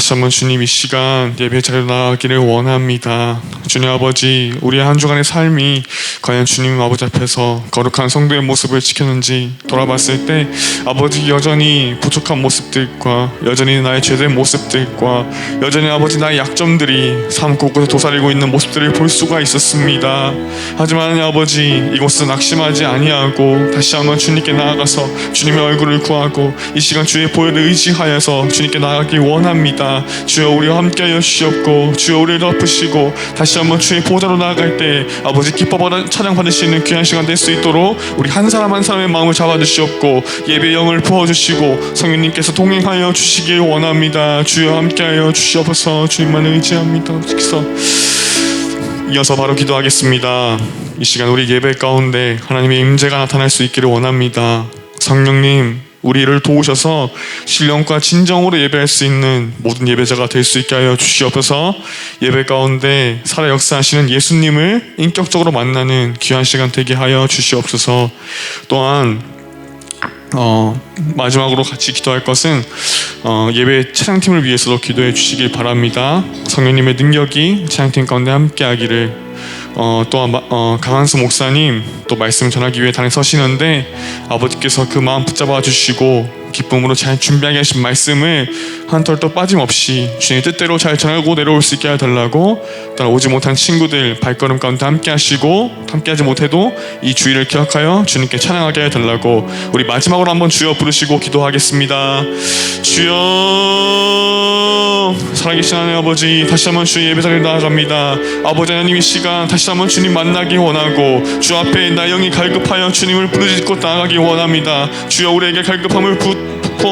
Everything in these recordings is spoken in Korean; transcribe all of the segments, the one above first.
다시 한번 주님 이 시간 예배 자리로 나가기를 원합니다. 주님 아버지, 우리의 한 주간의 삶이 과연 주님 아버지 앞에서 거룩한 성도의 모습을 지켰는지 돌아봤을 때 아버지 여전히 부족한 모습들과 여전히 나의 죄된 모습들과 여전히 아버지 나의 약점들이 삶 곳곳에 도사리고 있는 모습들을 볼 수가 있었습니다. 하지만 아버지, 이곳은 낙심하지 아니하고 다시 한번 주님께 나아가서 주님의 얼굴을 구하고 이 시간 주의 보혈을 의지하여서 주님께 나아가길 원합니다. 주여 우리와 함께하여 주시옵고 주여 우리를 덮으시고 다시 한번 주의 보좌로 나아갈 때 아버지 기뻐 찬양 받으시는 귀한 시간 될 수 있도록 우리 한 사람 한 사람의 마음을 잡아주시옵고 예배의 영을 부어주시고 성령님께서 동행하여 주시길 원합니다. 주여 함께하여 주시옵소서. 주님만 의지합니다. 그래서 이어서 바로 기도하겠습니다. 이 시간 우리 예배 가운데 하나님의 임재가 나타날 수 있기를 원합니다. 성령님, 우리를 도우셔서 신령과 진정으로 예배할 수 있는 모든 예배자가 될 수 있게 하여 주시옵소서. 예배 가운데 살아 역사하시는 예수님을 인격적으로 만나는 귀한 시간 되게 하여 주시옵소서. 또한 마지막으로 같이 기도할 것은 예배 찬양팀을 위해서도 기도해 주시길 바랍니다. 성령님의 능력이 찬양팀 가운데 함께하기를. 또한 강한수 목사님 또 말씀 전하기 위해 단에 서시는데 아버지께서 그 마음 붙잡아 주시고 기쁨으로 잘 준비하게 하신 말씀을 한 털도 빠짐없이 주님의 뜻대로 잘 전하고 내려올 수 있게 해달라고, 또한 오지 못한 친구들 발걸음 가운데 함께 하시고 함께하지 못해도 이 주의를 기억하여 주님께 찬양하게 해달라고 우리 마지막으로 한번 주여 부르시고 기도하겠습니다. 주여, 살아계신 하나님 아버지, 다시 한번 주의 예배자리에 나아갑니다. 아버지 하나님, 이 시간 다시 한번 주님 만나기 원하고 주 앞에 나의 영이 갈급하여 주님을 부르짖고 나아가기 원합니다. 주여 우리에게 갈급함을 부어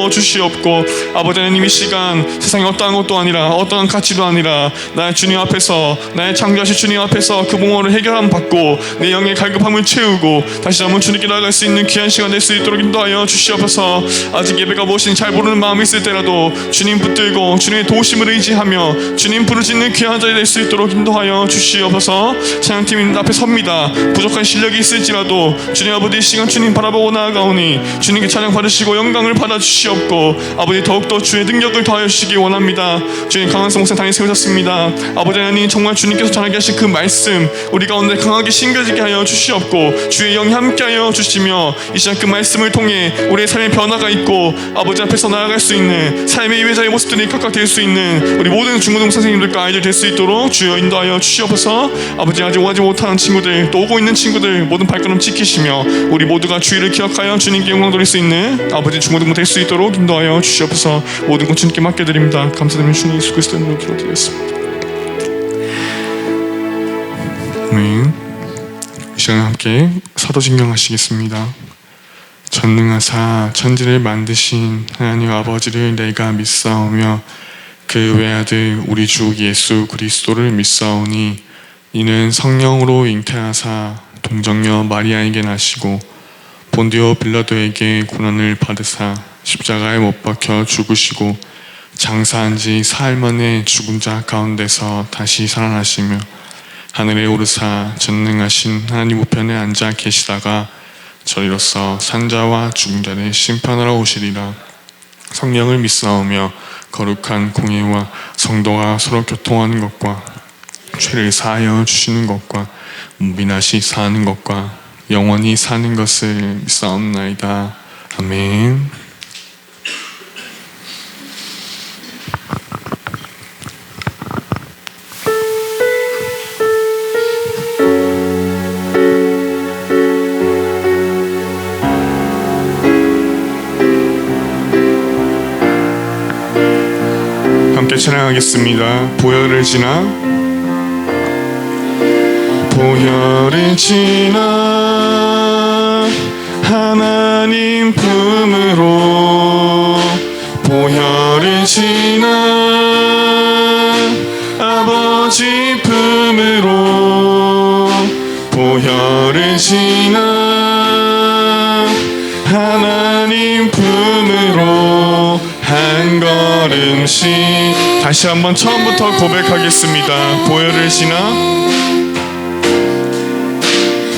주시옵고 아버지 하나님, 이 시간 세상에 어떠한 것도 아니라 어떠한 가치도 아니라 나의 주님 앞에서, 나의 창조하신 주님 앞에서 그 봉헌을 해결함 받고 내 영의 갈급함을 채우고 다시 한번 주님께 나아갈 수 있는 귀한 시간 될 수 있도록 인도하여 주시옵소서. 아직 예배가 무엇인지 잘 모르는 마음이 있을 때라도 주님 붙들고 주님의 도우심을 의지하며 주님 부르짖는 귀한 자리 될 수 있도록 인도하여 주시옵소서. 찬양팀 앞에 섭니다. 부족한 실력이 있을지라도 주님 아버지, 이 시간 주님 바라보고 나아가오니 주님께 찬양 받으시고 영광을 받아주시옵고 아버지 더욱더 주의 능력을 더하여 주시기 원합니다. 주님, 강한성 목사 당에 세우셨습니다. 아버지 하나님, 정말 주님께서 전하게 하신 그 말씀 우리 가운데 강하게 심겨지게 하여 주시옵고 주의 영이 함께하여 주시며 이 시간 그 말씀을 통해 우리의 삶의 변화가 있고 아버지 앞에서 나아갈 수 있는 삶의 예배자의 모습들이 각각 될 수 있는 우리 모든 중고등 선생님들과 아이들 될 수 있도록 주여 인도하여 주시옵소서. 아버지, 아직 오지 못하는 친구들, 또 오고 있는 친구들 모든 발걸음 지키시며 우리 모두가 주의를 기억하여 주님께 영광 돌릴 수 있는 아버지 중고등 될 수 있도록 인도하여 주시옵소서. 모든 것 주님께 맡겨드립니다. 감사드리며 주님 예수 그리스도의 이름으로 기도드리겠습니다. 아멘. 이 시간 함께 사도신경 하시겠습니다. 전능하사 천지를 만드신 하나님 아버지를 내가 믿사오며 그 외아들 우리 주 예수 그리스도를 믿사오니 이는 성령으로 잉태하사 동정녀 마리아에게 나시고 본디오 빌라도에게 고난을 받으사 십자가에 못 박혀 죽으시고 장사한 지 사흘 만에 죽은 자 가운데서 다시 살아나시며 하늘에 오르사 전능하신 하나님 우편에 앉아 계시다가 저리로서 산자와 죽은 자를 심판하러 오시리라. 성령을 믿사오며 거룩한 공예와 성도가 서로 교통하는 것과 죄를 사하여 주시는 것과 문빈하시 사는 것과 영원히 사는 것을 믿사옵나이다. 아멘. 함께 찬양하겠습니다. 보혈을 지나 보혈을 지나 하나님 품으로 보혈을 지나 아버지 품으로 보혈을 지나 하나님 품으로 한 걸음씩 다시 한번 처음부터 고백하겠습니다. 보혈을 지나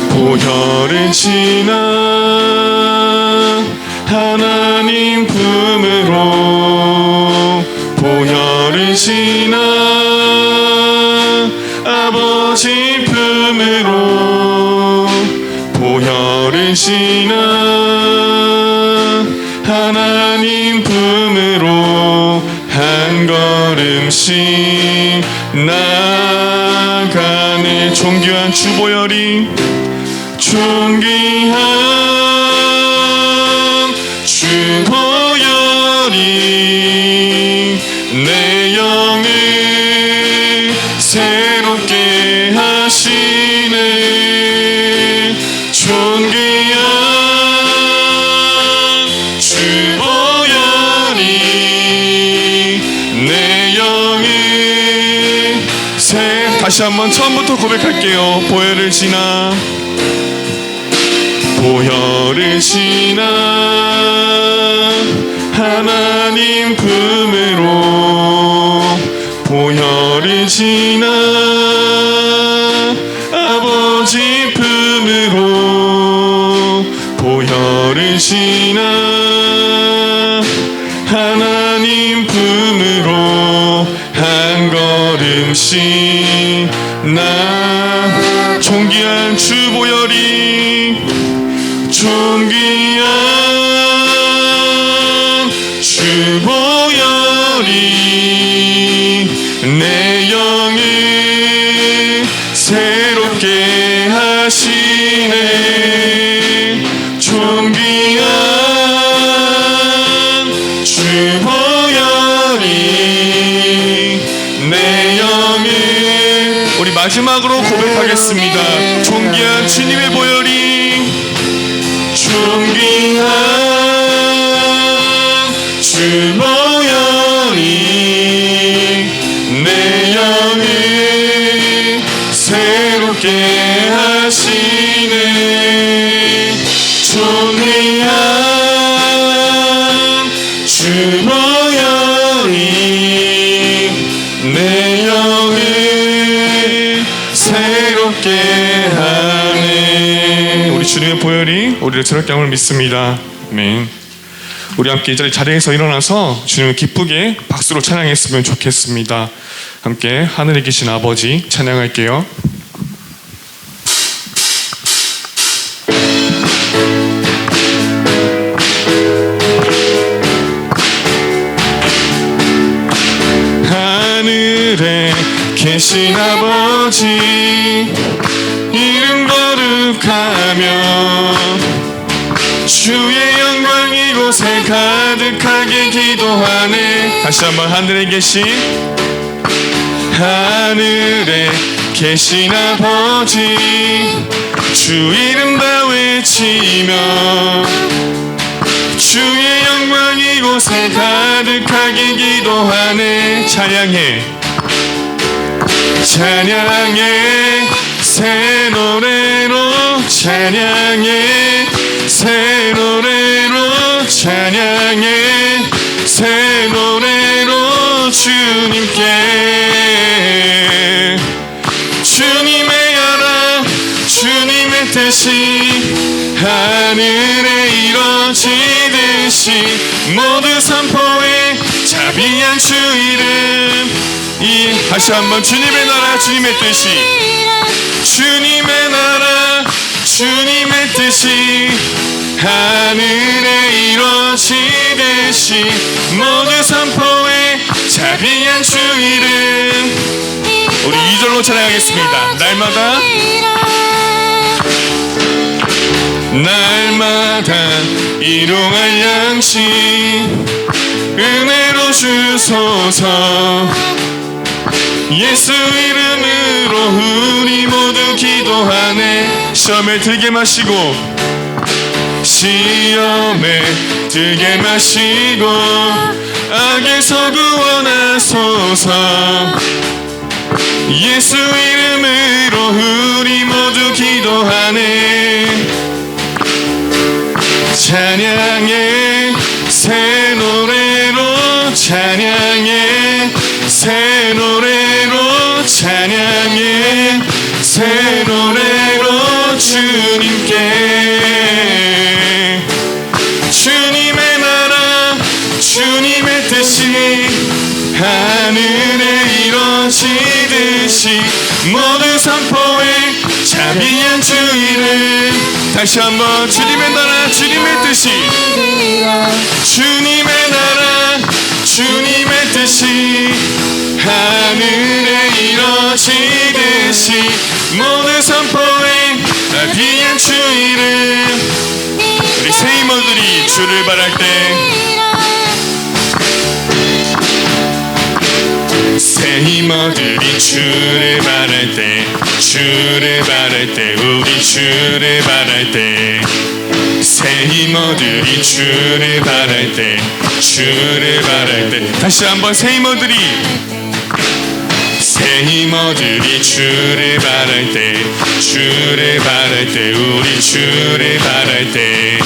보혈을 지나 하나님 품으로 보혈을 보혈을 지나 아버지 품으로 보혈을 지나 하나님 품으로 한 걸음씩 나아가네. 존귀한 주보혈이 존귀한 주보혈이 내 영을 새롭게 하시네. 존귀한 주보혈이 내 영을 다시 한번 처음부터 고백할게요. 보혈을 지나 보혈을 지나 하나님 품으로 보혈을 지나 아버지 품으로 보혈을 지나 하나님 품으로 한 걸음씩 나 존귀한 주보혈이 존귀한 주보혈이 내 영을 새롭게 하시네. 존귀한 주보혈이 내 영을 우리 마지막으로 고백하겠습니다. 존귀한 주님의 보혈이 존귀한 주보혈이 내 영을 새롭게 하시네. 존귀한 주보혈이 내 영을 새롭게 하네. 우리 주님의 보혈이 우리를 새롭게 함을 믿습니다. 아멘. 우리 함께 이 자리에서 일어나서 주님을 기쁘게 박수로 찬양했으면 좋겠습니다. 함께 하늘에 계신 아버지 찬양할게요. 하늘에 계신 아버지 이름 거룩하며 주의 영광 이곳에 가득하게 기도하네. 다시 한번 하늘에 계신 아버지 주 이름 다 외치며 주의 영광 이곳에 가득하게 기도하네. 찬양해 새 노래로 찬양해 새 노래로 찬양해 새 노래로 주님께 주님의 나라 주님의 뜻이 하늘에 이루어지듯이 모두 선포해 자비한 주 이름 다시 한번 주님의 나라 주님의 뜻이 주님의 나라 주님의 뜻이 하늘에 이루어지듯이 모두 선포해 자비한 주 이름. 우리 2절로 찬양하겠습니다. 날마다 일용할 양식 은혜로 주소서. 예수 이름으로 우리 모두 기도하네. 시험에 들게 마시고 악에서 구원하소서. 예수 이름으로 우리 모두 기도하네. 찬양해 새 노래로 찬양해 새 노래로 찬양해 새 노래로 주님께 주님의 나라 주님의 뜻이 하늘 하늘에 이뤄지듯이 모든 선포에 자비한 주 이름. 다시 한번 주님의 나라 주님의 뜻이 주님의 나라 주님의 뜻이 하늘에 이뤄지듯이 모든 선포에 자비한 주 이름. 우리 세이머들이 주를 바랄 때 세이머들이 주를 바랄 때 주를 바랄 때 우리 주를 바랄 때 세이머들이 주를 바랄 때 주를 바랄 때 다시 한번 세이머들이 주를 바랄 때 주를 바랄 때 우리 주를 바랄 때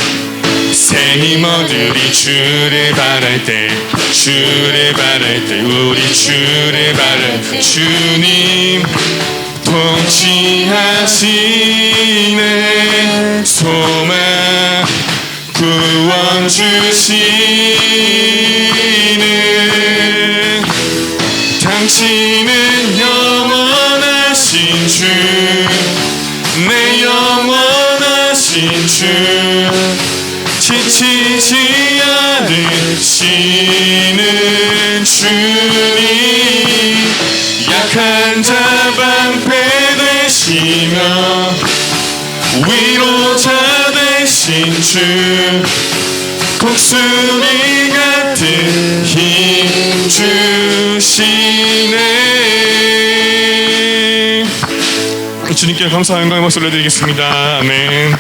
세이머들이 주를 바랄 때 주를 바랄 때 우리 주를 바랄 때 주님 통치하시네 소망 구원 주시는 당신은 영원하신 주 내 영원하신 주 지치지 않으시는 주님 약한 자 방패 되시며 위로자 되신 주 독수리 같은 힘 주시네. 주님께 감사와 영광의 박수 올려드리겠습니다. 아멘.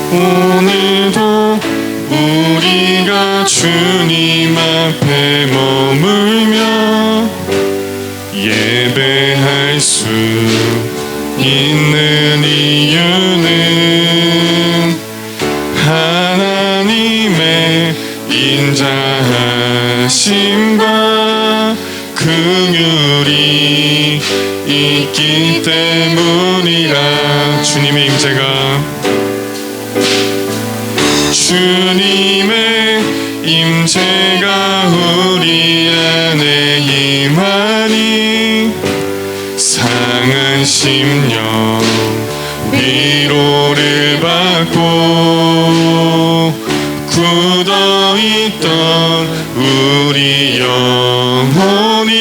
오늘도 우리가 주님 앞에 머물며 예배할 수 있는 이유는 하나님의 인자하심과 긍휼이 있기 때문이라. 주님의 임재가 주님의 임재가 우리 안에 임하니 상한 심령 위로를 받고 굳어있던 우리 영혼이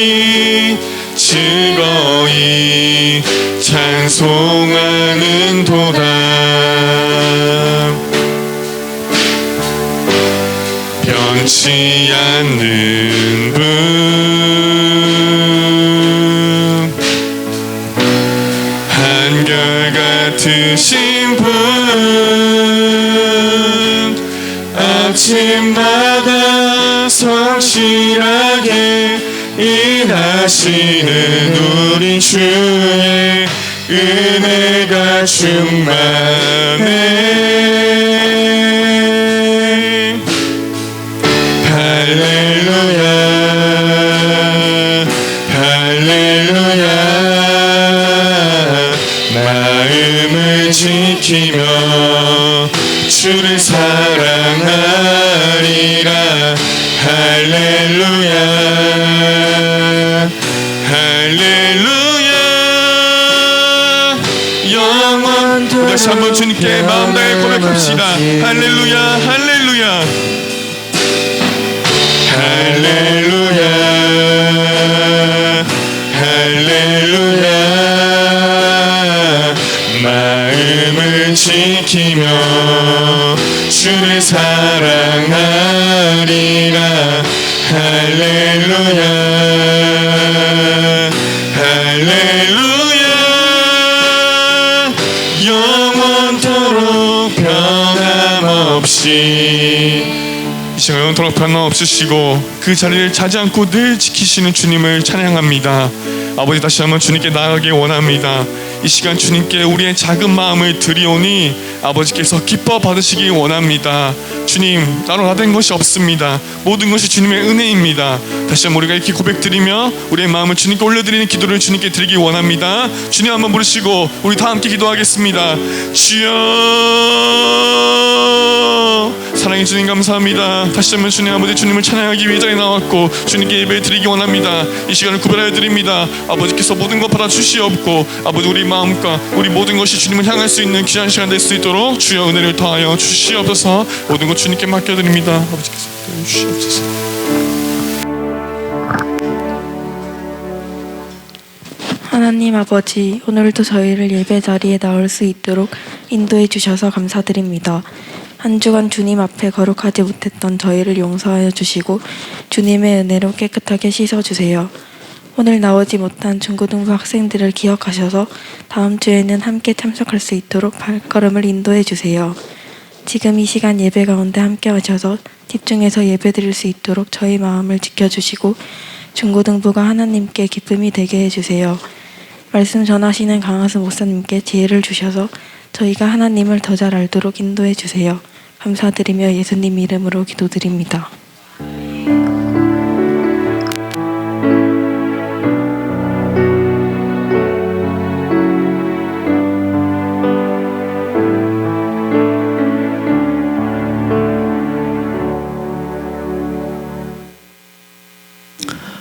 즐거이 찬송하는 도다. 변치 않는 분 한결같으신 분 아침마다 성실하게 일하시는 우리 주의 은혜가 충만해. 할렐루야 할렐루야 마음을 지키며 주를 사랑하리라. 할렐루야 할렐루야 영원토록. 다시 한번 주님께 마음 다해 고백합시다. 할렐루야 할렐루야 할렐루야 할렐루야 마음을 지키며 주를 사랑하리라. 할렐루야 할렐루야 영원토록 변함없이. 이 시간 영원토록 변함없으시고 그 자리를 차지 않고 늘 지키시는 주님을 찬양합니다. 아버지, 다시 한번 주님께 나아가기 원합니다. 이 시간 주님께 우리의 작은 마음을 드리오니 아버지께서 기뻐 받으시기 원합니다. 주님, 따로 나된 것이 없습니다. 모든 것이 주님의 은혜입니다. 다시 한번 우리가 이렇게 고백드리며 우리의 마음을 주님께 올려드리는 기도를 주님께 드리기 원합니다. 주님 한번 부르시고 우리 다 함께 기도하겠습니다. 주여, 사랑해 주님 감사합니다. 다시 한번 주님 아버지 주님을 찬양하기 위해 자리에 나왔고 주님께 예배 드리기 원합니다. 이 시간을 구별하여 드립니다. 아버지께서 모든 것 받아주시옵고 아버지 우리 마음과 우리 모든 것이 주님을 향할 수 있는 귀한 시간 될 수 있도록 주여 은혜를 더하여 주시옵소서. 모든 것 주님께 맡겨드립니다. 아버지께서 주시옵소서. 하나님 아버지, 오늘도 저희를 예배 자리에 나올 수 있도록 인도해 주셔서 감사드립니다. 한 주간 주님 앞에 거룩하지 못했던 저희를 용서하여 주시고 주님의 은혜로 깨끗하게 씻어주세요. 오늘 나오지 못한 중고등부 학생들을 기억하셔서 다음 주에는 함께 참석할 수 있도록 발걸음을 인도해 주세요. 지금 이 시간 예배 가운데 함께 하셔서 집중해서 예배 드릴 수 있도록 저희 마음을 지켜주시고 중고등부가 하나님께 기쁨이 되게 해주세요. 말씀 전하시는 강하수 목사님께 지혜를 주셔서 저희가 하나님을 더 잘 알도록 인도해 주세요. 감사드리며 예수님 이름으로 기도드립니다.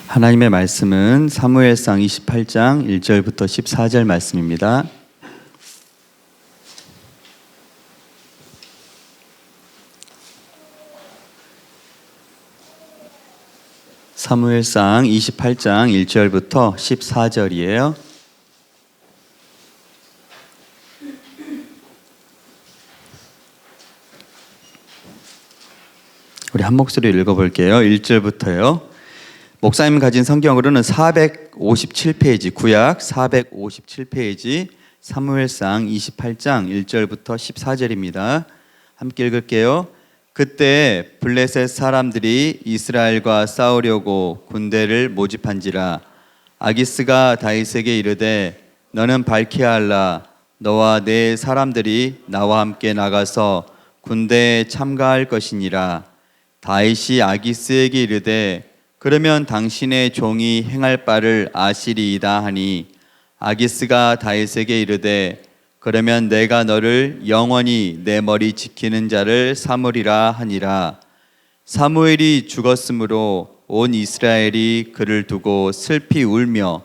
하나님의 말씀은 사무엘상 28장 1절부터 14절 말씀입니다. 사무엘상 28장 1절부터 14절이에요. 우리 한 목소리로 읽어볼게요. 1절부터요. 목사님 가진 성경으로는 457페이지, 구약 457페이지, 사무엘상 28장 1절부터 14절입니다. 함께 읽을게요. 그때 블레셋 사람들이 이스라엘과 싸우려고 군대를 모집한지라. 아기스가 다윗에게 이르되 너는 발키알라, 너와 내 사람들이 나와 함께 나가서 군대에 참가할 것이니라. 다윗이 아기스에게 이르되 그러면 당신의 종이 행할 바를 아시리이다 하니 아기스가 다윗에게 이르되 그러면 내가 너를 영원히 내 머리 지키는 자를 삼으리라 하니라. 사무엘이 죽었으므로 온 이스라엘이 그를 두고 슬피 울며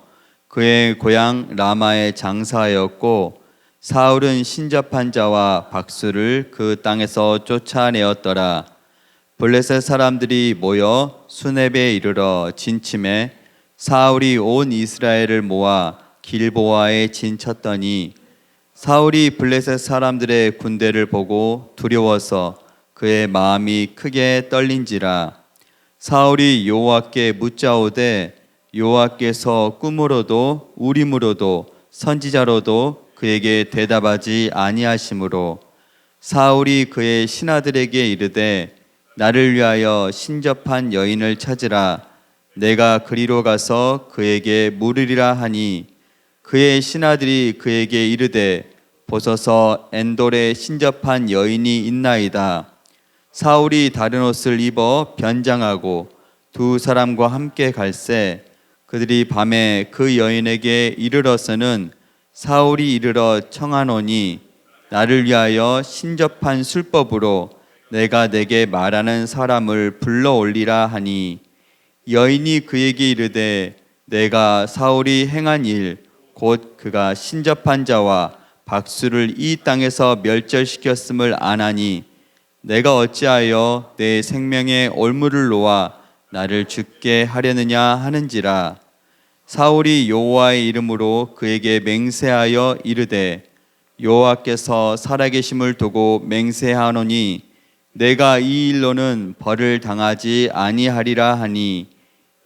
그의 고향 라마에 장사하였고 사울은 신접한 자와 박수를 그 땅에서 쫓아내었더라. 블레셋 사람들이 모여 수렙에 이르러 진침해 사울이 온 이스라엘을 모아 길보아에 진쳤더니 사울이 블레셋 사람들의 군대를 보고 두려워서 그의 마음이 크게 떨린지라. 사울이 여호와께 묻자오되 여호와께서 꿈으로도 우림으로도 선지자로도 그에게 대답하지 아니하시므로 사울이 그의 신하들에게 이르되 나를 위하여 신접한 여인을 찾으라. 내가 그리로 가서 그에게 물으리라 하니 그의 신하들이 그에게 이르되 보소서 엔돌에 신접한 여인이 있나이다. 사울이 다른 옷을 입어 변장하고 두 사람과 함께 갈새 그들이 밤에 그 여인에게 이르러서는 사울이 이르러 청하노니 나를 위하여 신접한 술법으로 내가 내게 말하는 사람을 불러올리라 하니 여인이 그에게 이르되 내가 사울이 행한 일 곧 그가 신접한 자와 박수를 이 땅에서 멸절시켰음을 아나니 내가 어찌하여 내 생명의 올무를 놓아 나를 죽게 하려느냐 하는지라. 사울이 여호와의 이름으로 그에게 맹세하여 이르되 여호와께서 살아계심을 두고 맹세하노니 내가 이 일로는 벌을 당하지 아니하리라 하니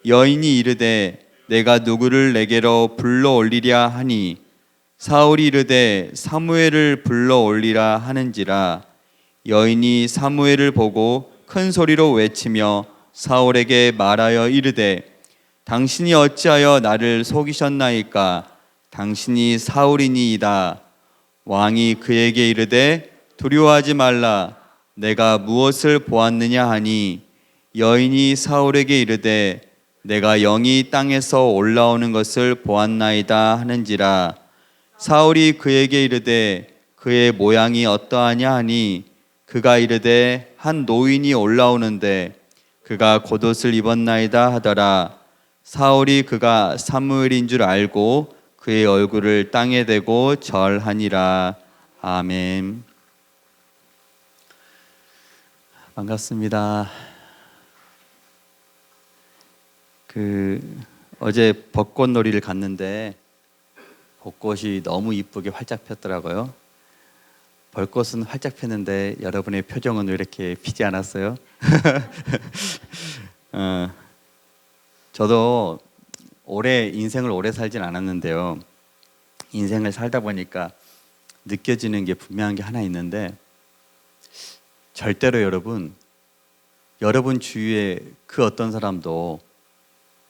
여인이 이르되 내가 누구를 내게로 불러올리랴 하니 사울이 이르되 사무엘을 불러올리라 하는지라. 여인이 사무엘을 보고 큰 소리로 외치며 사울에게 말하여 이르되 당신이 어찌하여 나를 속이셨나이까? 당신이 사울이니이다. 왕이 그에게 이르되 두려워하지 말라. 내가 무엇을 보았느냐 하니 여인이 사울에게 이르되 내가 영이 땅에서 올라오는 것을 보았나이다 하는지라. 사울이 그에게 이르되 그의 모양이 어떠하냐 하니 그가 이르되 한 노인이 올라오는데 그가 겉옷을 입었나이다 하더라. 사울이 그가 사무엘인 줄 알고 그의 얼굴을 땅에 대고 절하니라. 아멘. 반갑습니다. 어제 벚꽃놀이를 갔는데 벚꽃이 너무 이쁘게 활짝 폈더라고요. 벚꽃은 활짝 폈는데 여러분의 표정은 왜 이렇게 피지 않았어요? 저도 인생을 오래 살진 않았는데요. 인생을 살다 보니까 느껴지는 게 분명한 게 하나 있는데, 절대로 여러분 주위에 그 어떤 사람도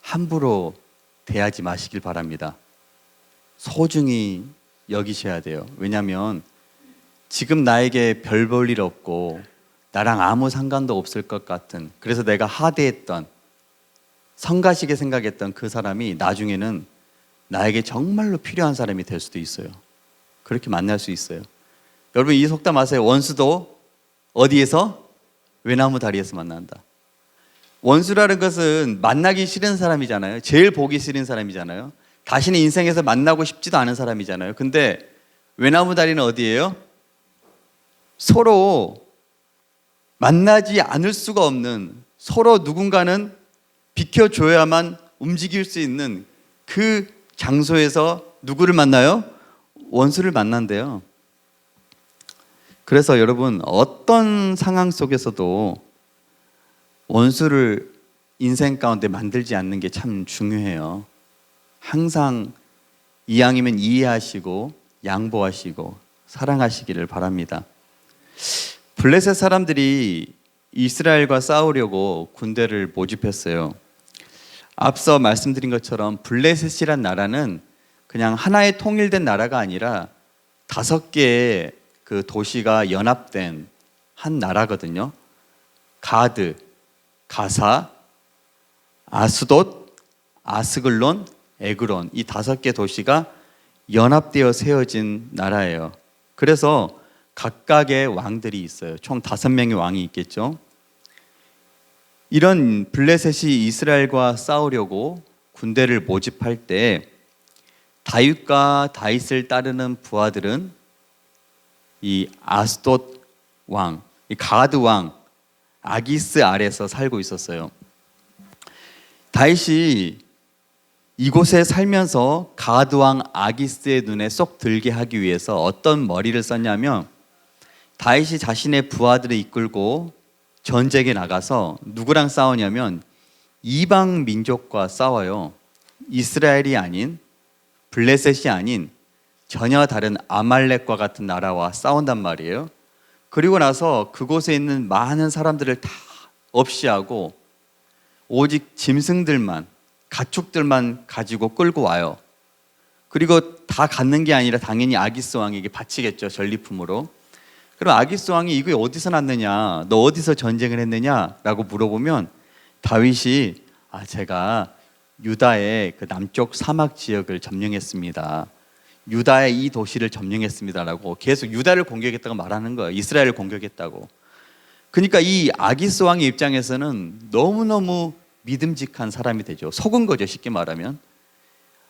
함부로 대하지 마시길 바랍니다. 소중히 여기셔야 돼요. 왜냐하면 지금 나에게 별 볼 일 없고 나랑 아무 상관도 없을 것 같은, 그래서 내가 하대했던, 성가시게 생각했던 그 사람이 나중에는 나에게 정말로 필요한 사람이 될 수도 있어요. 그렇게 만날 수 있어요. 여러분, 이 속담 아세요? 원수도 어디에서? 외나무 다리에서 만난다. 원수라는 것은 만나기 싫은 사람이잖아요. 제일 보기 싫은 사람이잖아요. 자신의 인생에서 만나고 싶지도 않은 사람이잖아요. 근데 외나무 다리는 어디예요? 서로 만나지 않을 수가 없는, 서로 누군가는 비켜줘야만 움직일 수 있는 그 장소에서 누구를 만나요? 원수를 만난대요. 그래서 여러분, 어떤 상황 속에서도 원수를 인생 가운데 만들지 않는 게 참 중요해요. 항상 이왕이면 이해하시고 양보하시고 사랑하시기를 바랍니다. 블레셋 사람들이 이스라엘과 싸우려고 군대를 모집했어요. 앞서 말씀드린 것처럼 블레셋이란 나라는 그냥 하나의 통일된 나라가 아니라 5개의 그 도시가 연합된 한 나라거든요. 가드, 가사, 아스돗, 아스글론, 에그론, 이 5개 도시가 연합되어 세워진 나라예요. 그래서 각각의 왕들이 있어요. 총 5명의 왕이 있겠죠. 이런 블레셋이 이스라엘과 싸우려고 군대를 모집할 때 다윗과 다윗을 따르는 부하들은 이 아스돗 왕, 이 가드 왕 아기스 아래서 살고 있었어요. 다윗이 이곳에 살면서 가드 왕 아기스의 눈에 쏙 들게 하기 위해서 어떤 머리를 썼냐면, 다윗이 자신의 부하들을 이끌고 전쟁에 나가서 누구랑 싸우냐면 이방 민족과 싸워요. 이스라엘이 아닌, 블레셋이 아닌 전혀 다른 아말렉과 같은 나라와 싸운단 말이에요. 그리고 나서 그곳에 있는 많은 사람들을 다 없이 하고 오직 짐승들만, 가축들만 가지고 끌고 와요. 그리고 다 갖는 게 아니라 당연히 아기스 왕에게 바치겠죠, 전리품으로. 그럼 아기스 왕이 이거 어디서 났느냐, 너 어디서 전쟁을 했느냐 라고 물어보면 다윗이 제가 유다의 그 남쪽 사막 지역을 점령했습니다. 유다의 이 도시를 점령했습니다라고 계속 유다를 공격했다고 말하는 거예요. 이스라엘을 공격했다고. 그러니까 이 아기스 왕의 입장에서는 너무너무 믿음직한 사람이 되죠. 속은 거죠, 쉽게 말하면.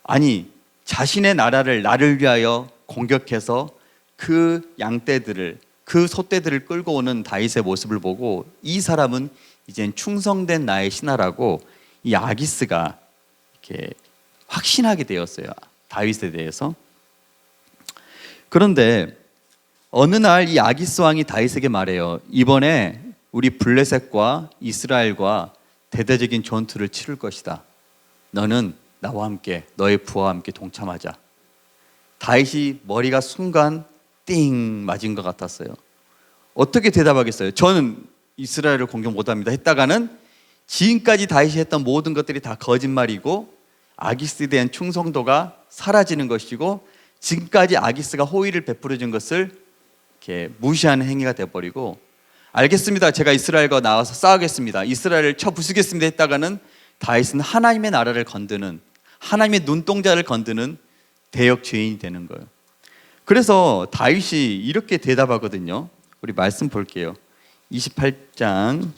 아니, 자신의 나를 위하여 공격해서 그 양떼들을, 그 소떼들을 끌고 오는 다윗의 모습을 보고 이 사람은 이젠 충성된 나의 신하라고 이 아기스가 이렇게 확신하게 되었어요, 다윗에 대해서. 그런데 어느 날 이 아기스 왕이 다윗에게 말해요. 이번에 우리 블레셋과 이스라엘과 대대적인 전투를 치를 것이다. 너는 나와 함께, 너의 부하와 함께 동참하자. 다윗이 머리가 순간 띵 맞은 것 같았어요. 어떻게 대답하겠어요? 저는 이스라엘을 공격 못합니다 했다가는 지금까지 다윗이 했던 모든 것들이 다 거짓말이고 아기스에 대한 충성도가 사라지는 것이고 지금까지 아기스가 호의를 베풀어 준 것을 이렇게 무시하는 행위가 돼버리고, 알겠습니다, 제가 이스라엘과 나와서 싸우겠습니다, 이스라엘을 쳐 부수겠습니다 했다가는 다윗은 하나님의 나라를 건드는, 하나님의 눈동자를 건드는 대역 죄인이 되는 거예요. 그래서 다윗이 이렇게 대답하거든요. 우리 말씀 볼게요. 28장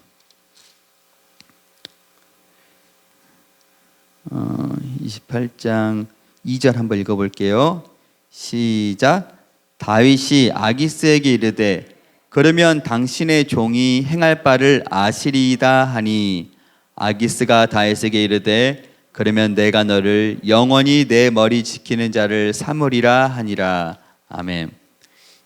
2절 한번 읽어볼게요. 시작. 다윗이 아기스에게 이르되 그러면 당신의 종이 행할 바를 아시리이다 하니, 아기스가 다윗에게 이르되 그러면 내가 너를 영원히 내 머리 지키는 자를 삼으리라 하니라. 아멘.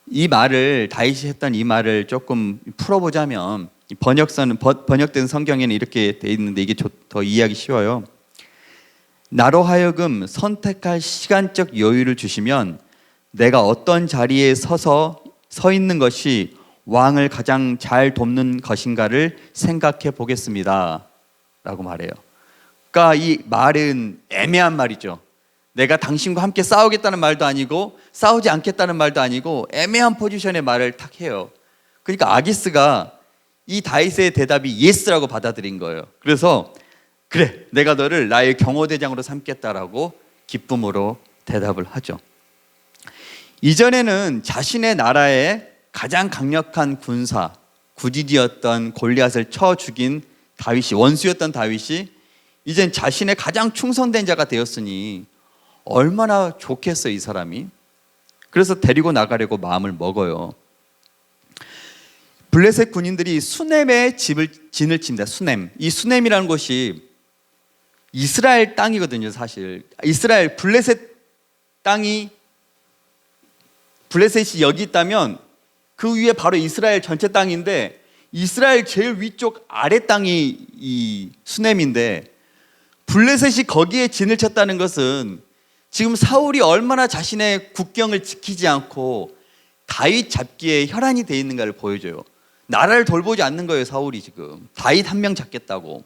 이 말을, 다윗이 했던 이 말을 조금 풀어보자면, 번역된 성경에는 이렇게 돼 있는데 이게 더 이해하기 쉬워요. 나로 하여금 선택할 시간적 여유를 주시면 내가 어떤 자리에 서 있는 것이 왕을 가장 잘 돕는 것인가를 생각해 보겠습니다 라고 말해요. 그러니까 이 말은 애매한 말이죠. 내가 당신과 함께 싸우겠다는 말도 아니고 싸우지 않겠다는 말도 아니고 애매한 포지션의 말을 탁 해요. 그러니까 아기스가 이 다윗의 대답이 예스라고 받아들인 거예요. 그래서 그래, 내가 너를 나의 경호대장으로 삼겠다라고 기쁨으로 대답을 하죠. 이전에는 자신의 나라의 가장 강력한 군사, 구디디였던 골리앗을 쳐 죽인 다윗이, 원수였던 다윗이 이젠 자신의 가장 충성된 자가 되었으니 얼마나 좋겠어요, 이 사람이. 그래서 데리고 나가려고 마음을 먹어요. 블레셋 군인들이 수넴에 진을 칩니다. 수넴. 이 수넴이라는 곳이 이스라엘 땅이거든요, 사실. 이스라엘 블레셋 땅이, 블레셋이 여기 있다면 그 위에 바로 이스라엘 전체 땅인데, 이스라엘 제일 위쪽 아래 땅이 이 수넴인데, 블레셋이 거기에 진을 쳤다는 것은 지금 사울이 얼마나 자신의 국경을 지키지 않고 다윗 잡기에 혈안이 돼 있는가를 보여줘요. 나라를 돌보지 않는 거예요, 사울이 지금. 다윗 한 명 잡겠다고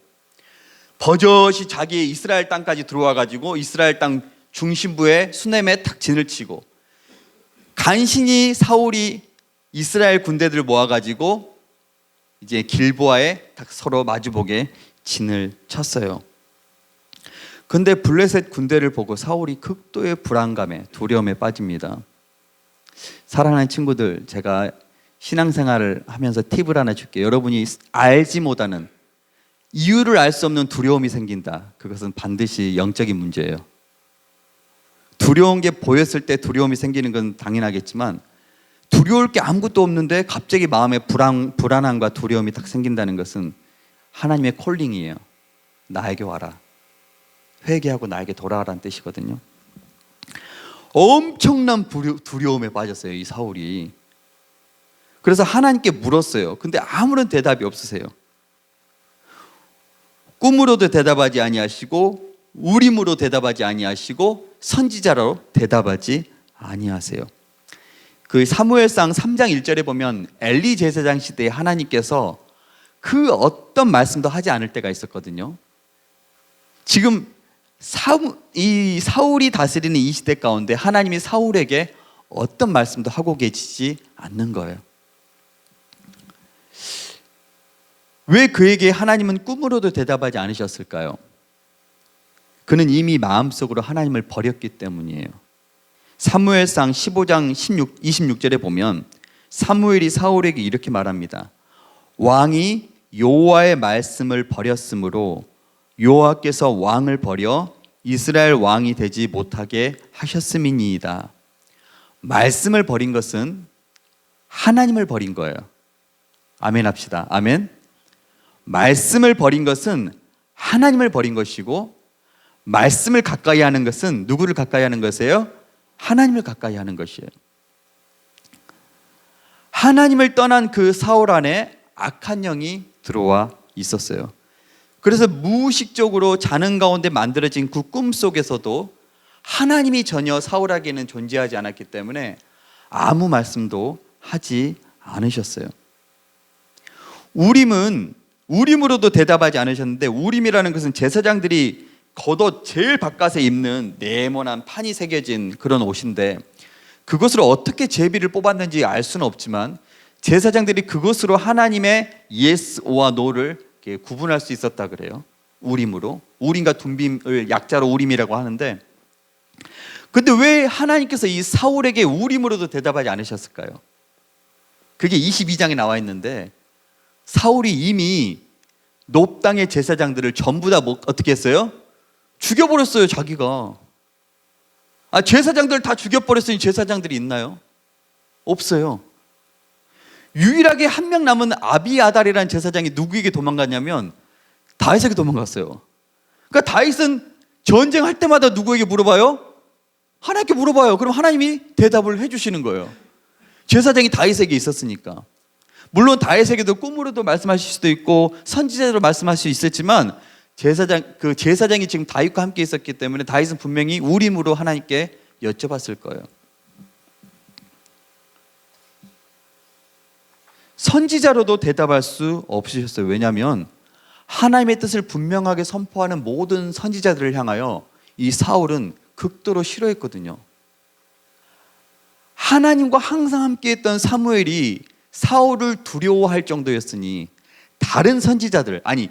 버젓이 자기의 이스라엘 땅까지 들어와 가지고 이스라엘 땅 중심부에 수넴에 탁 진을 치고, 간신히 사울이 이스라엘 군대들을 모아 가지고 이제 길보아에 딱 서로 마주보게 진을 쳤어요. 근데 블레셋 군대를 보고 사울이 극도의 불안감에, 두려움에 빠집니다. 사랑하는 친구들, 제가 신앙생활을 하면서 팁을 하나 줄게요. 여러분이 알지 못하는, 이유를 알 수 없는 두려움이 생긴다. 그것은 반드시 영적인 문제예요. 두려운 게 보였을 때 두려움이 생기는 건 당연하겠지만, 두려울 게 아무것도 없는데 갑자기 마음에 불안함과 두려움이 딱 생긴다는 것은 하나님의 콜링이에요. 나에게 와라, 회개하고 나에게 돌아와라는 뜻이거든요. 엄청난 두려움에 빠졌어요, 이 사울이. 그래서 하나님께 물었어요. 근데 아무런 대답이 없으세요. 꿈으로도 대답하지 아니하시고, 우림으로 대답하지 아니하시고, 선지자로 대답하지 아니하세요. 그 사무엘상 3장 1절에 보면 엘리 제사장 시대에 하나님께서 그 어떤 말씀도 하지 않을 때가 있었거든요. 지금 이 사울이 다스리는 이 시대 가운데 하나님이 사울에게 어떤 말씀도 하고 계시지 않는 거예요. 왜 그에게 하나님은 꿈으로도 대답하지 않으셨을까요? 그는 이미 마음속으로 하나님을 버렸기 때문이에요. 사무엘상 15장 26절에 보면 사무엘이 사울에게 이렇게 말합니다. 왕이 여호와의 말씀을 버렸으므로 여호와께서 왕을 버려 이스라엘 왕이 되지 못하게 하셨음이니이다. 말씀을 버린 것은 하나님을 버린 거예요. 아멘 합시다. 아멘. 말씀을 버린 것은 하나님을 버린 것이고, 말씀을 가까이 하는 것은 누구를 가까이 하는 것이에요? 하나님을 가까이 하는 것이에요. 하나님을 떠난 그 사울 안에 악한 영이 들어와 있었어요. 그래서 무의식적으로 자는 가운데 만들어진 그 꿈 속에서도 하나님이 전혀 사울에게는 존재하지 않았기 때문에 아무 말씀도 하지 않으셨어요. 우림으로도 대답하지 않으셨는데, 우림이라는 것은 제사장들이 겉옷 제일 바깥에 입는 네모난 판이 새겨진 그런 옷인데, 그것으로 어떻게 제비를 뽑았는지 알 수는 없지만 제사장들이 그것으로 하나님의 예스와 노를 구분할 수 있었다 그래요. 우림으로. 우림과 둠빔을 약자로 우림이라고 하는데, 근데 왜 하나님께서 이 사울에게 우림으로도 대답하지 않으셨을까요? 그게 22장에 나와 있는데, 사울이 이미 놉 땅의 제사장들을 전부 다 어떻게 했어요? 죽여버렸어요, 자기가. 제사장들 다 죽여버렸으니 제사장들이 있나요? 없어요. 유일하게 한 명 남은 아비아달이라는 제사장이 누구에게 도망갔냐면 다윗에게 도망갔어요. 그러니까 다윗은 전쟁할 때마다 누구에게 물어봐요? 하나님께 물어봐요. 그럼 하나님이 대답을 해주시는 거예요. 제사장이 다윗에게 있었으니까. 물론 다윗에게도 꿈으로도 말씀하실 수도 있고 선지자로 말씀할 수 있었지만 제사장이 지금 다윗과 함께 있었기 때문에 다윗은 분명히 우림으로 하나님께 여쭤봤을 거예요. 선지자로도 대답할 수 없으셨어요. 왜냐하면 하나님의 뜻을 분명하게 선포하는 모든 선지자들을 향하여 이 사울은 극도로 싫어했거든요. 하나님과 항상 함께했던 사무엘이 사울을 두려워할 정도였으니 다른 선지자들, 아니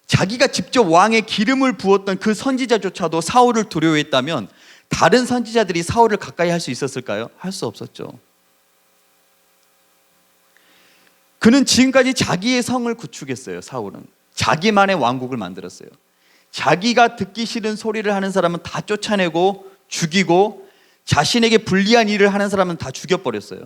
자기가 직접 왕의 기름을 부었던 그 선지자조차도 사울을 두려워했다면 다른 선지자들이 사울을 가까이 할 수 있었을까요? 할 수 없었죠. 그는 지금까지 자기의 성을 구축했어요. 사울은 자기만의 왕국을 만들었어요. 자기가 듣기 싫은 소리를 하는 사람은 다 쫓아내고 죽이고 자신에게 불리한 일을 하는 사람은 다 죽여버렸어요.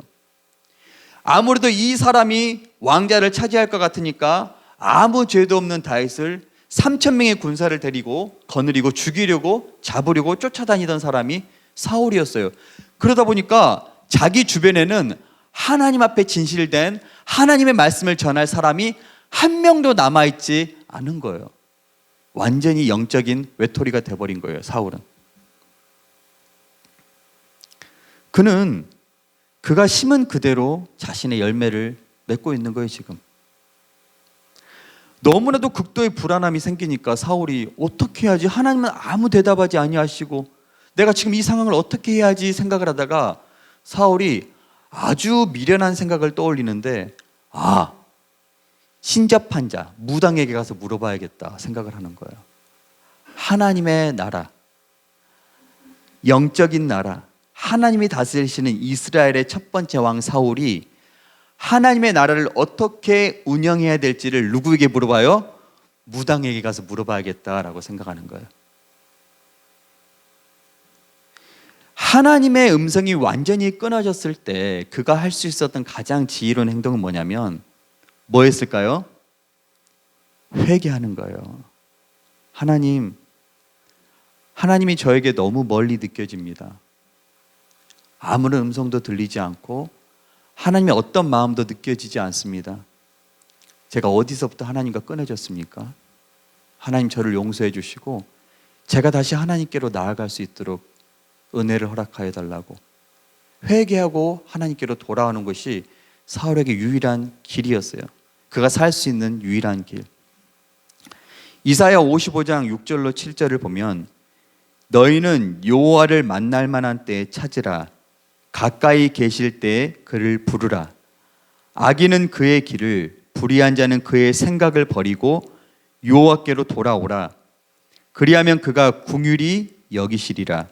아무래도 이 사람이 왕자를 차지할 것 같으니까 아무 죄도 없는 다윗을 3,000명의 군사를 데리고 거느리고 죽이려고 잡으려고 쫓아다니던 사람이 사울이었어요. 그러다 보니까 자기 주변에는 하나님 앞에 진실된 하나님의 말씀을 전할 사람이 한 명도 남아있지 않은 거예요. 완전히 영적인 외톨이가 돼버린 거예요, 사울은. 그는 그가 심은 그대로 자신의 열매를 맺고 있는 거예요, 지금. 너무나도 극도의 불안함이 생기니까 사울이 어떻게 해야지? 하나님은 아무 대답하지 아니하시고 내가 지금 이 상황을 어떻게 해야지 생각을 하다가 사울이 아주 미련한 생각을 떠올리는데, 신접한 자, 무당에게 가서 물어봐야겠다 생각을 하는 거예요. 하나님의 나라, 영적인 나라, 하나님이 다스리시는 이스라엘의 첫 번째 왕 사울이 하나님의 나라를 어떻게 운영해야 될지를 누구에게 물어봐요? 무당에게 가서 물어봐야겠다라고 생각하는 거예요. 하나님의 음성이 완전히 끊어졌을 때 그가 할 수 있었던 가장 지혜로운 행동은 뭐냐면 뭐였을까요? 회개하는 거예요. 하나님이 저에게 너무 멀리 느껴집니다. 아무런 음성도 들리지 않고 하나님의 어떤 마음도 느껴지지 않습니다. 제가 어디서부터 하나님과 끊어졌습니까? 하나님 저를 용서해 주시고 제가 다시 하나님께로 나아갈 수 있도록 은혜를 허락하여 달라고 회개하고 하나님께로 돌아오는 것이 사울에게 유일한 길이었어요. 그가 살 수 있는 유일한 길. 이사야 55장 6절로 7절을 보면 너희는 여호와를 만날 만한 때에 찾으라. 가까이 계실 때에 그를 부르라. 악인은 그의 길을, 불의한 자는 그의 생각을 버리고 여호와께로 돌아오라. 그리하면 그가 긍휼히 여기시리라.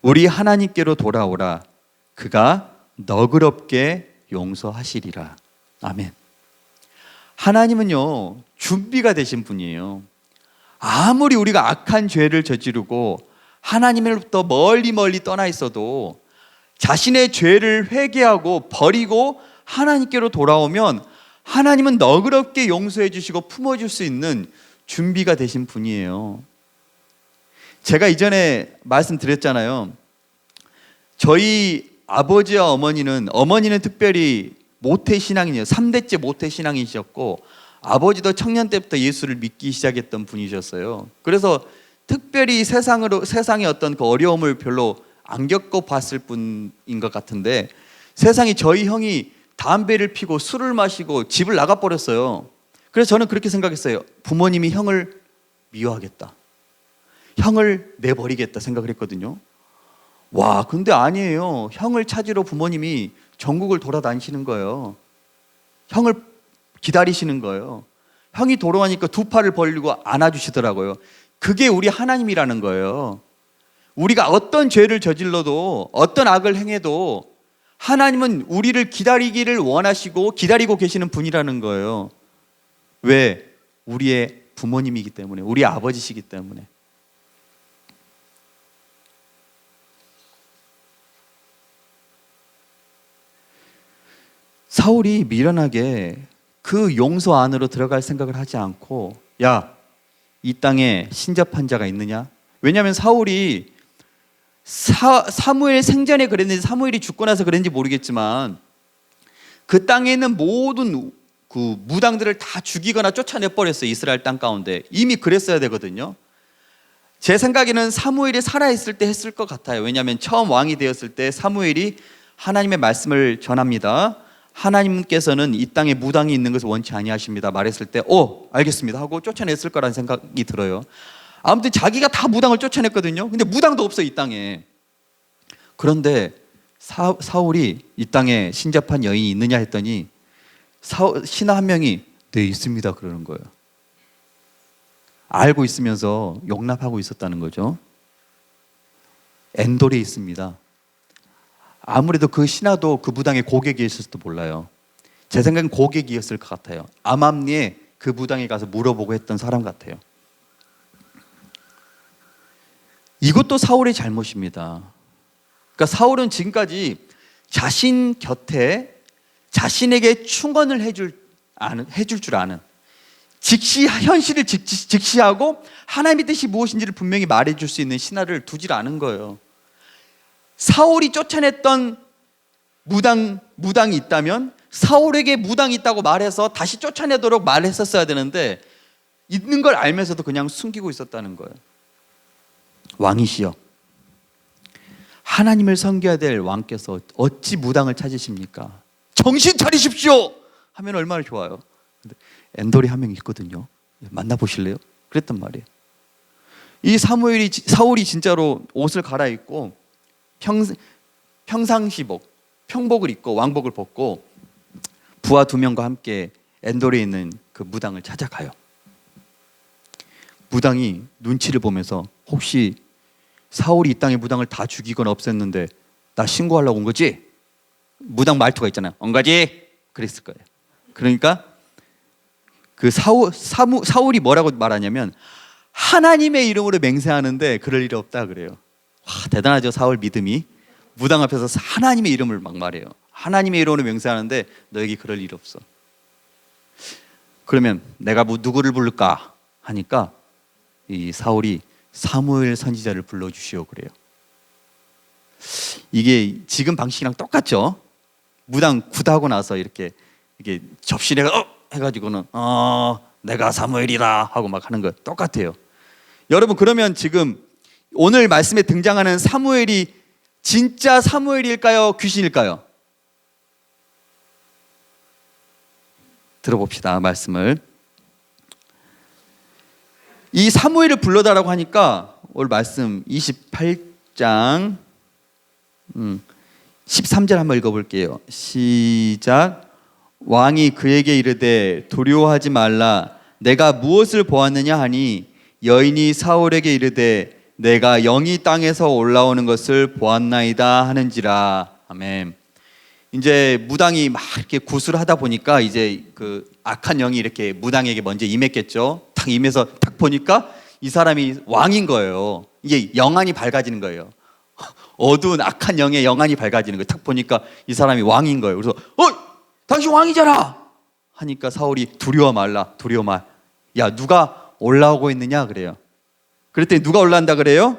우리 하나님께로 돌아오라. 그가 너그럽게 용서하시리라. 아멘. 하나님은요, 준비가 되신 분이에요. 아무리 우리가 악한 죄를 저지르고 하나님으로부터 멀리 떠나 있어도 자신의 죄를 회개하고 버리고 하나님께로 돌아오면 하나님은 너그럽게 용서해 주시고 품어줄 수 있는 준비가 되신 분이에요. 제가 이전에 말씀드렸잖아요. 저희 아버지와 어머니는 특별히 모태신앙이에요. 3대째 모태신앙이셨고 아버지도 청년 때부터 예수를 믿기 시작했던 분이셨어요. 그래서 특별히 세상의 어떤 그 어려움을 별로 안 겪어봤을 분인 것 같은데 세상에 저희 형이 담배를 피고 술을 마시고 집을 나가버렸어요. 그래서 저는 그렇게 생각했어요. 부모님이 형을 미워하겠다. 형을 내버리겠다 생각을 했거든요. 와, 근데 아니에요. 형을 찾으러 부모님이 전국을 돌아다니시는 거예요. 형을 기다리시는 거예요. 형이 돌아오니까 두 팔을 벌리고 안아주시더라고요. 그게 우리 하나님이라는 거예요. 우리가 어떤 죄를 저질러도 어떤 악을 행해도 하나님은 우리를 기다리기를 원하시고 기다리고 계시는 분이라는 거예요. 왜? 우리의 부모님이기 때문에, 우리 아버지시기 때문에. 사울이 미련하게 그 용서 안으로 들어갈 생각을 하지 않고, 야, 이 땅에 신접한 자가 있느냐? 왜냐하면 사울이 사무엘 생전에 그랬는지 사무엘이 죽고 나서 그랬는지 모르겠지만 그 땅에 있는 모든 그 무당들을 다 죽이거나 쫓아내 버렸어요. 이스라엘 땅 가운데. 이미 그랬어야 되거든요. 제 생각에는 사무엘이 살아있을 때 했을 것 같아요. 왜냐하면 처음 왕이 되었을 때 사무엘이 하나님의 말씀을 전합니다. 하나님께서는 이 땅에 무당이 있는 것을 원치 아니하십니다 말했을 때 알겠습니다 하고 쫓아냈을 거라는 생각이 들어요. 아무튼 자기가 다 무당을 쫓아냈거든요. 근데 무당도 없어 이 땅에. 그런데 사울이 이 땅에 신접한 여인이 있느냐 했더니 신하 한 명이 네 있습니다 그러는 거예요. 알고 있으면서 용납하고 있었다는 거죠. 엔돌에 있습니다. 아무래도 그 신하도 그 무당의 고객이었을지도 몰라요. 제 생각엔 고객이었을 것 같아요. 암암리에 그 무당에 가서 물어보고 했던 사람 같아요. 이것도 사울의 잘못입니다. 그러니까 사울은 지금까지 자신 곁에 자신에게 충원을 해줄 줄 아는, 현실을 직시하고 하나님의 뜻이 무엇인지를 분명히 말해줄 수 있는 신하를 두질 않은 거예요. 사울이 쫓아냈던 무당이 있다면 사울에게 무당이 있다고 말해서 다시 쫓아내도록 말했었어야 되는데 있는 걸 알면서도 그냥 숨기고 있었다는 거예요. 왕이시여, 하나님을 섬겨야 될 왕께서 어찌 무당을 찾으십니까? 정신 차리십시오 하면 얼마나 좋아요. 근데 엔돌이 한 명 있거든요. 만나보실래요? 그랬단 말이에요. 이 사울이 진짜로 옷을 갈아입고 평상시복, 평복을 입고 왕복을 벗고 부하 2명과 함께 엔돌에 있는 그 무당을 찾아가요. 무당이 눈치를 보면서 혹시 사울이 이 땅의 무당을 다 죽이거나 없앴는데 나 신고하려고 온 거지? 무당 말투가 있잖아요. 온 거지? 그랬을 거예요. 그러니까 그 사울이 뭐라고 말하냐면 하나님의 이름으로 맹세하는데 그럴 일이 없다 그래요. 와, 대단하죠. 사울 믿음이. 무당 앞에서 하나님의 이름을 막 말해요. 하나님의 이름으로 맹세하는데 너에게 그럴 일이 없어. 그러면 내가 누구를 부를까 하니까 이 사울이 사무엘 선지자를 불러주시오 그래요. 이게 지금 방식이랑 똑같죠. 무당 굿하고 나서 이렇게 접시에 해가지고는 내가 사무엘이다 하고 막 하는 거 똑같아요. 여러분, 그러면 지금 오늘 말씀에 등장하는 사무엘이 진짜 사무엘일까요? 귀신일까요? 들어봅시다. 말씀을. 이 사무엘을 불러달라고 하니까 오늘 말씀 28장 13절 한번 읽어볼게요. 시작. 왕이 그에게 이르되 두려워하지 말라. 내가 무엇을 보았느냐 하니 여인이 사울에게 이르되 내가 영이 땅에서 올라오는 것을 보았나이다 하는지라. 아멘. 이제 무당이 막 이렇게 구술을 하다 보니까 이제 그 악한 영이 이렇게 무당에게 먼저 임했겠죠. 탁 임해서 탁 보니까 이 사람이 왕인 거예요. 이게 영안이 밝아지는 거예요. 어두운 악한 영의 영안이 밝아지는 거예요. 탁 보니까 이 사람이 왕인 거예요. 그래서 당신 왕이잖아 하니까 사울이 두려워 말라. 두려워 말. 야, 누가 올라오고 있느냐 그래요. 그랬더니 누가 올라온다 그래요?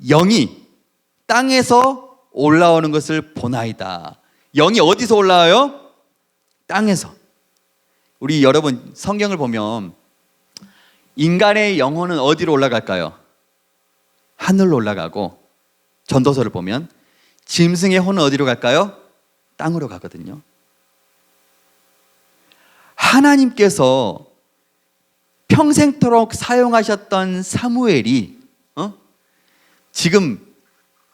영이 땅에서 올라오는 것을 보나이다. 영이 어디서 올라와요? 땅에서. 우리 여러분 성경을 보면 인간의 영혼은 어디로 올라갈까요? 하늘로 올라가고, 전도서를 보면 짐승의 혼은 어디로 갈까요? 땅으로 가거든요. 하나님께서 평생토록 사용하셨던 사무엘이 지금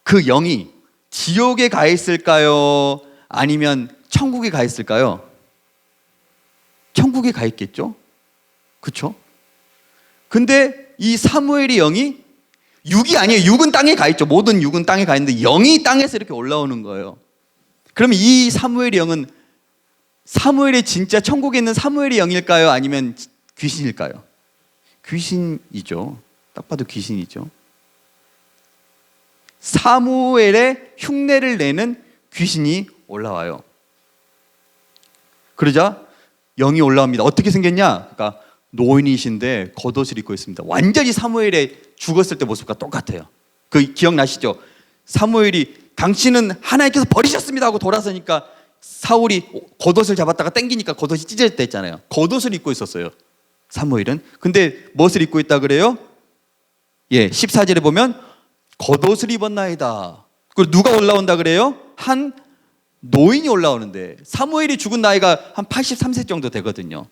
그 영이 지옥에 가 있을까요? 아니면 천국에 가 있을까요? 천국에 가 있겠죠? 그렇죠? 근데 이 사무엘의 영이 육이 아니에요. 육은 땅에 가 있죠. 모든 육은 땅에 가 있는데 영이 땅에서 이렇게 올라오는 거예요. 그러면 이 사무엘의 영은 사무엘의 진짜 천국에 있는 사무엘의 영일까요? 아니면 귀신일까요? 귀신이죠. 딱 봐도 귀신이죠. 사무엘의 흉내를 내는 귀신이 올라와요. 그러자 영이 올라옵니다. 어떻게 생겼냐? 그러니까 노인이신데 겉옷을 입고 있습니다. 완전히 사무엘의 죽었을 때 모습과 똑같아요. 그 기억나시죠? 사무엘이 당신은 하나님께서 버리셨습니다 하고 돌아서니까 사울이 겉옷을 잡았다가 당기니까 겉옷이 찢어졌다 했잖아요. 겉옷을 입고 있었어요, 사무엘은. 근데 무엇을 입고 있다 그래요? 14절에 보면 겉옷을 입었나이다. 그리고 누가 올라온다 그래요? 한 노인이 올라오는데 사무엘이 죽은 나이가 한 83세 정도 되거든요.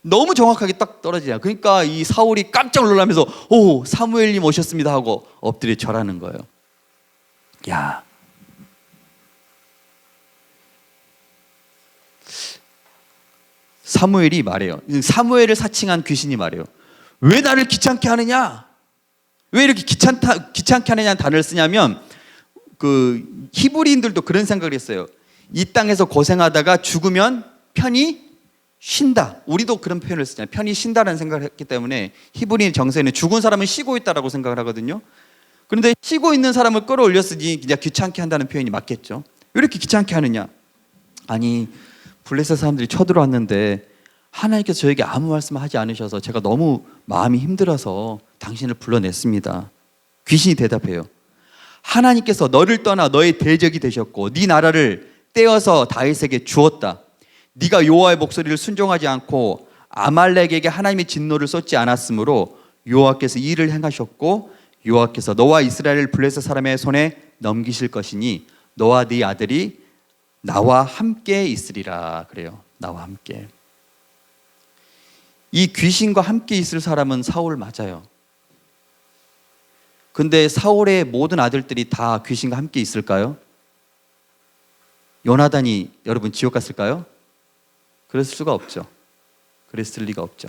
너무 정확하게 딱 떨어지냐. 그러니까 이 사울이 깜짝 놀라면서 오, 사무엘님 오셨습니다 하고 엎드려 절하는 거예요. 야, 사무엘이 말해요. 사무엘을 사칭한 귀신이 말해요. 왜 나를 귀찮게 하느냐? 왜 이렇게 귀찮게 하느냐는 단어를 쓰냐면 그 히브리인들도 그런 생각을 했어요. 이 땅에서 고생하다가 죽으면 편히 쉰다. 우리도 그런 표현을 쓰잖아요. 편히 쉰다라는 생각을 했기 때문에 히브리인 정서에는 죽은 사람은 쉬고 있다라고 생각을 하거든요. 그런데 쉬고 있는 사람을 끌어올렸으니 그냥 귀찮게 한다는 표현이 맞겠죠. 왜 이렇게 귀찮게 하느냐? 아니, 블레셋 사람들이 쳐들어왔는데 하나님께서 저에게 아무 말씀을 하지 않으셔서 제가 너무 마음이 힘들어서 당신을 불러냈습니다. 귀신이 대답해요. 하나님께서 너를 떠나 너의 대적이 되셨고 네 나라를 떼어서 다윗에게 주었다. 네가 여호와의 목소리를 순종하지 않고 아말렉에게 하나님의 진노를 쏟지 않았으므로 여호와께서 이 일을 행하셨고 여호와께서 너와 이스라엘을 블레셋 사람의 손에 넘기실 것이니 너와 네 아들이 나와 함께 있으리라. 그래요. 나와 함께. 이 귀신과 함께 있을 사람은 사울 맞아요. 근데 사울의 모든 아들들이 다 귀신과 함께 있을까요? 요나단이 여러분 지옥 갔을까요? 그랬을 수가 없죠. 그랬을 리가 없죠.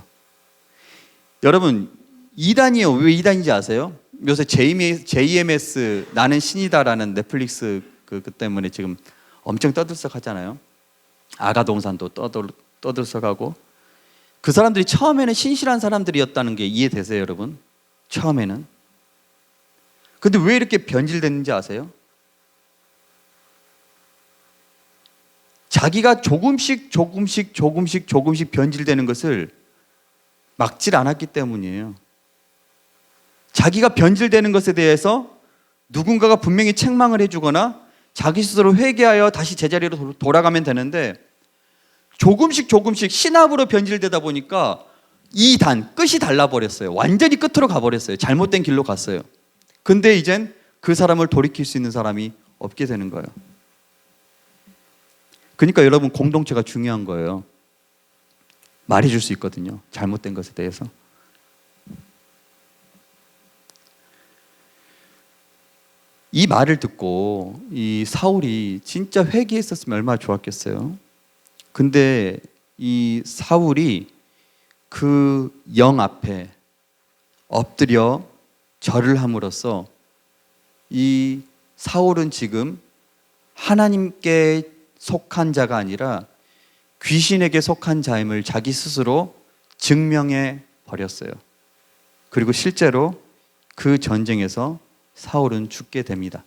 여러분, 이단이요. 왜 이단인지 아세요? 요새 JMS 나는 신이다라는 넷플릭스 그 때문에 지금 엄청 떠들썩하잖아요. 아가동산도 떠들썩하고. 그 사람들이 처음에는 신실한 사람들이었다는 게 이해되세요, 여러분? 처음에는. 근데 왜 이렇게 변질됐는지 아세요? 자기가 조금씩 변질되는 것을 막질 않았기 때문이에요. 자기가 변질되는 것에 대해서 누군가가 분명히 책망을 해주거나 자기 스스로 회개하여 다시 제자리로 돌아가면 되는데 조금씩 신압으로 변질되다 보니까 끝이 달라버렸어요. 완전히 끝으로 가버렸어요. 잘못된 길로 갔어요. 근데 이젠 그 사람을 돌이킬 수 있는 사람이 없게 되는 거예요. 그러니까 여러분, 공동체가 중요한 거예요. 말해줄 수 있거든요. 잘못된 것에 대해서. 이 말을 듣고 이 사울이 진짜 회개했었으면 얼마나 좋았겠어요. 근데 이 사울이 그 영 앞에 엎드려 절을 함으로써 이 사울은 지금 하나님께 속한 자가 아니라 귀신에게 속한 자임을 자기 스스로 증명해 버렸어요. 그리고 실제로 그 전쟁에서 사울은 죽게 됩니다.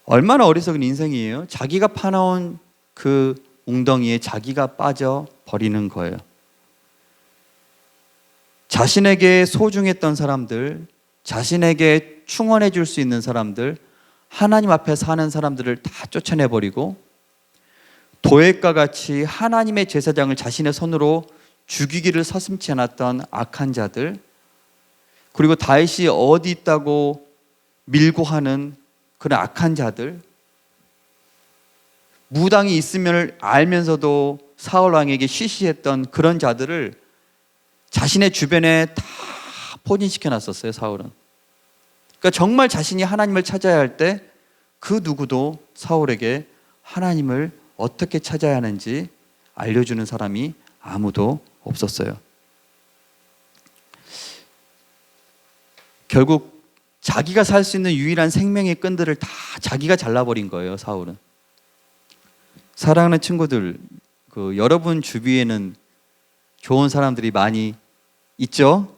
얼마나 어리석은 인생이에요. 자기가 파놓은 그 웅덩이에 자기가 빠져 버리는 거예요. 자신에게 소중했던 사람들, 자신에게 충원해 줄 수 있는 사람들, 하나님 앞에 사는 사람들을 다 쫓아내버리고 도액과 같이 하나님의 제사장을 자신의 손으로 죽이기를 서슴지 않았던 악한 자들, 그리고 다윗이 어디 있다고 밀고 하는 그런 악한 자들, 무당이 있으면 알면서도 사울 왕에게 쉬쉬했던 그런 자들을 자신의 주변에 다 포진시켜 놨었어요, 사울은. 그러니까 정말 자신이 하나님을 찾아야 할 때 그 누구도 사울에게 하나님을 어떻게 찾아야 하는지 알려주는 사람이 아무도 없었어요. 결국 자기가 살 수 있는 유일한 생명의 끈들을 다 자기가 잘라버린 거예요, 사울은. 사랑하는 친구들, 여러분 주위에는 좋은 사람들이 많이 있죠?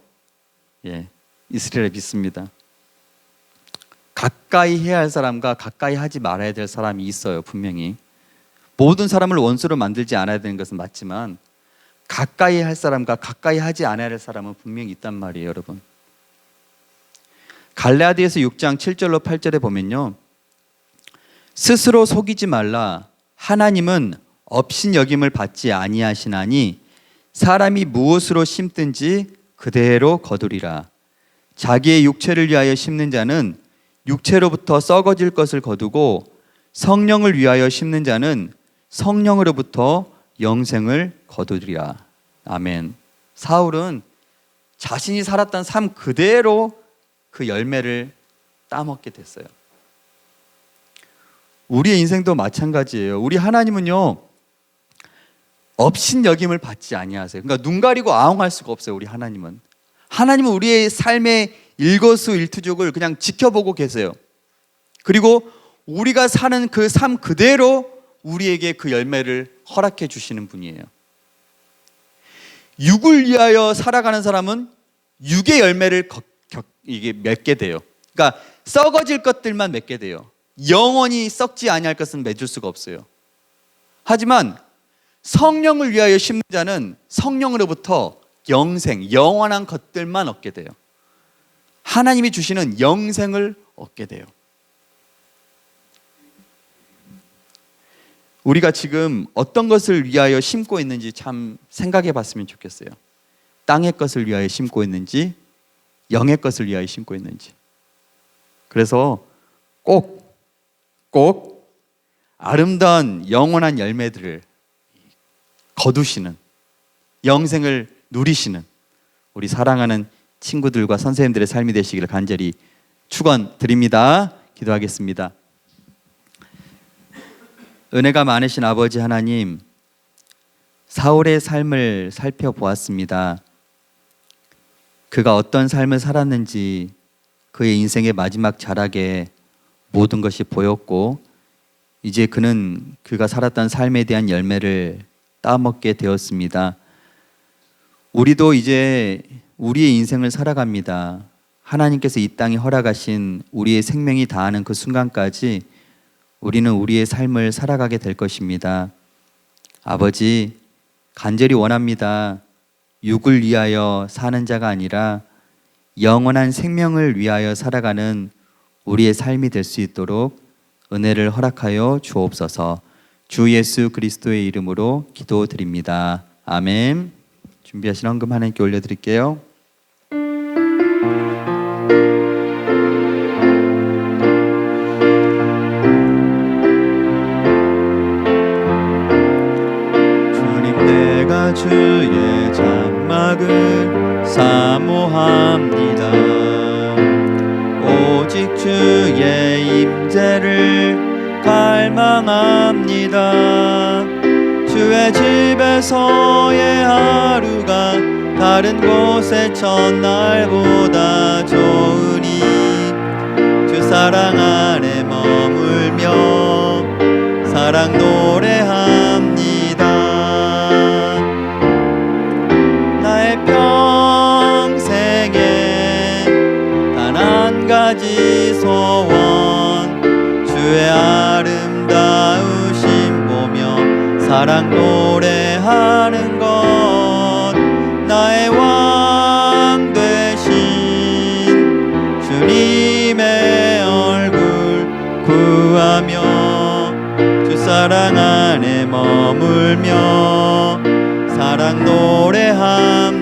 예, 이스라엘에 믿습니다. 가까이 해야 할 사람과 가까이 하지 말아야 될 사람이 있어요, 분명히. 모든 사람을 원수로 만들지 않아야 되는 것은 맞지만 가까이 할 사람과 가까이 하지 않아야 할 사람은 분명히 있단 말이에요, 여러분. 갈라디아서 6장 7절로 8절에 보면요, 스스로 속이지 말라. 하나님은 업신여김을 받지 아니하시나니 사람이 무엇으로 심든지 그대로 거두리라. 자기의 육체를 위하여 심는 자는 육체로부터 썩어질 것을 거두고 성령을 위하여 심는 자는 성령으로부터 영생을 거두리라. 아멘. 사울은 자신이 살았던 삶 그대로 그 열매를 따먹게 됐어요. 우리의 인생도 마찬가지예요. 우리 하나님은요, 업신여김을 받지 아니하세요. 그러니까 눈 가리고 아웅할 수가 없어요. 우리 하나님은 우리의 삶의 일거수일투족을 그냥 지켜보고 계세요. 그리고 우리가 사는 그 삶 그대로 우리에게 그 열매를 허락해 주시는 분이에요. 육을 위하여 살아가는 사람은 육의 열매를 이게 맺게 돼요. 그러니까 썩어질 것들만 맺게 돼요. 영원히 썩지 아니할 것은 맺을 수가 없어요. 하지만 성령을 위하여 심는 자는 성령으로부터 영생, 영원한 것들만 얻게 돼요. 하나님이 주시는 영생을 얻게 돼요. 우리가 지금 어떤 것을 위하여 심고 있는지 참 생각해 봤으면 좋겠어요. 땅의 것을 위하여 심고 있는지 영의 것을 위하여 심고 있는지. 그래서 꼭 아름다운 영원한 열매들을 거두시는, 영생을 누리시는 우리 사랑하는 친구들과 선생님들의 삶이 되시기를 간절히 축원드립니다. 기도하겠습니다. 은혜가 많으신 아버지 하나님, 사울의 삶을 살펴보았습니다. 그가 어떤 삶을 살았는지 그의 인생의 마지막 자락에 모든 것이 보였고, 이제 그는 그가 살았던 삶에 대한 열매를 따먹게 되었습니다. 우리도 이제 우리의 인생을 살아갑니다. 하나님께서 이 땅에 허락하신 우리의 생명이 다하는 그 순간까지 우리는 우리의 삶을 살아가게 될 것입니다. 아버지, 간절히 원합니다. 육을 위하여 사는 자가 아니라 영원한 생명을 위하여 살아가는 우리의 삶이 될 수 있도록 은혜를 허락하여 주옵소서. 주 예수 그리스도의 이름으로 기도드립니다. 아멘. 준비하신 헌금 하나님께 올려드릴게요. 주님, 내가 주의 장막을 사모합니다. 오직 주의 임재를 갈망합니다. 주의 집에서의 하루가 다른 곳의 첫날보다 좋으니 주 사랑 안에 머물며 사랑 노래합니다. 나의 평생에 단 한 가지 소원, 주의 아름다우심 보며 사랑 노래하는 것, 나의 왕 되신 주님의 얼굴 구하며 주 사랑 안에 머물며 사랑 노래합니다.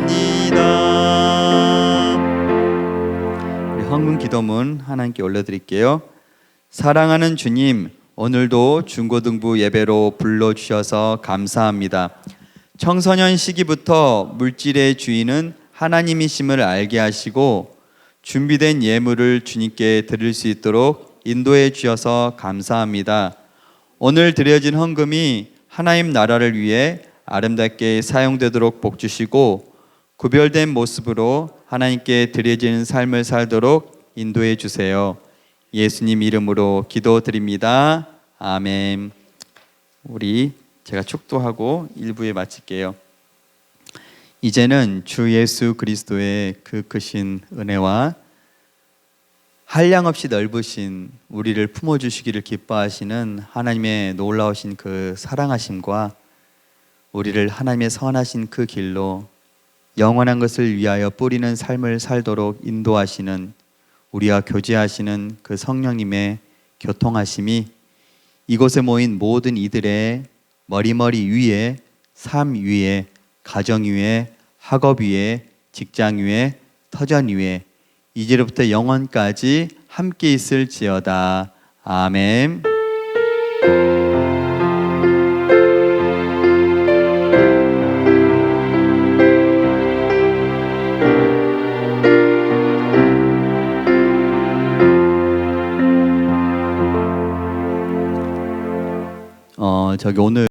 우리 헌금 기도문 하나님께 올려드릴게요. 사랑하는 주님, 오늘도 중고등부 예배로 불러주셔서 감사합니다. 청소년 시기부터 물질의 주인은 하나님이심을 알게 하시고 준비된 예물을 주님께 드릴 수 있도록 인도해 주셔서 감사합니다. 오늘 드려진 헌금이 하나님 나라를 위해 아름답게 사용되도록 복 주시고 구별된 모습으로 하나님께 드려지는 삶을 살도록 인도해 주세요. 예수님 이름으로 기도드립니다. 아멘. 우리 제가 축도하고 1부에 마칠게요. 이제는 주 예수 그리스도의 그 크신 은혜와 한량없이 넓으신 우리를 품어주시기를 기뻐하시는 하나님의 놀라우신 그 사랑하심과 우리를 하나님의 선하신 그 길로 영원한 것을 위하여 뿌리는 삶을 살도록 인도하시는 우리와 교제하시는 그 성령님의 교통하심이 이곳에 모인 모든 이들의 머리머리 위에, 삶 위에, 가정 위에, 학업 위에, 직장 위에, 터전 위에 이제로부터 영원까지 함께 있을지어다. 아멘. 저기 오늘